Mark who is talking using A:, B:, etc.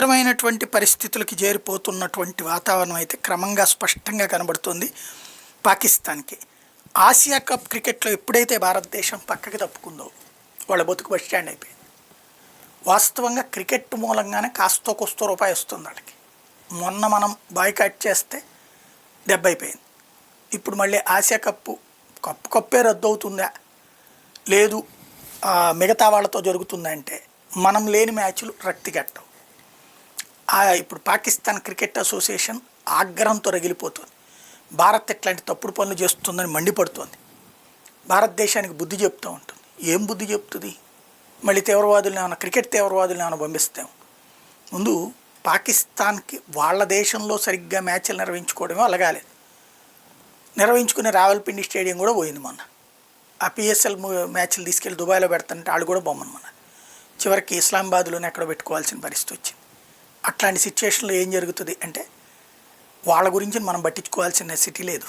A: విచిత్రమైనటువంటి పరిస్థితులకి చేరిపోతున్నటువంటి వాతావరణం అయితే క్రమంగా స్పష్టంగా కనబడుతుంది పాకిస్తాన్కి. ఆసియా కప్ క్రికెట్లో ఎప్పుడైతే భారతదేశం పక్కకి తప్పుకుందో వాళ్ళ బతుకు బస్ స్టాండ్ అయిపోయింది. వాస్తవంగా క్రికెట్ మూలంగానే కాస్తో కొస్తో రూపాయి వస్తుంది వాళ్ళకి. మొన్న మనం బాయ్కాట్ చేస్తే దెబ్బ అయిపోయింది. ఇప్పుడు మళ్ళీ ఆసియా కప్పే రద్దు అవుతుందా లేదు మిగతా వాళ్ళతో జరుగుతుందంటే మనం లేని మ్యాచ్లు రక్తిగట్టం. ఇప్పుడు పాకిస్తాన్ క్రికెట్ అసోసియేషన్ ఆగ్రహంతో రగిలిపోతుంది. భారత్ ఇట్లాంటి తప్పుడు పనులు చేస్తుందని మండిపడుతోంది. భారతదేశానికి బుద్ధి చెప్తూ ఉంటుంది. ఏం బుద్ధి చెప్తుంది? మళ్ళీ తీవ్రవాదులను ఏమైనా క్రికెట్ తీవ్రవాదులను ఏమైనా పంపిస్తాం. ముందు పాకిస్తాన్కి వాళ్ళ దేశంలో సరిగ్గా మ్యాచ్లు నిర్వహించుకోవడమే అలగాలేదు. నిర్వహించుకునే రావల్పిండి స్టేడియం కూడా పోయింది మొన్న. ఆ పిఎస్ఎల్ మ్యాచ్లు తీసుకెళ్ళి దుబాయ్లో పెడతానంటే వాళ్ళు కూడా బొమ్మను మన చివరికి ఇస్లామాబాద్లోనే ఎక్కడ పెట్టుకోవాల్సిన పరిస్థితి వచ్చింది. అట్లాంటి సిచ్యువేషన్లో ఏం జరుగుతుంది అంటే వాళ్ళ గురించి మనం పట్టించుకోవాల్సిన సిటీ లేదు.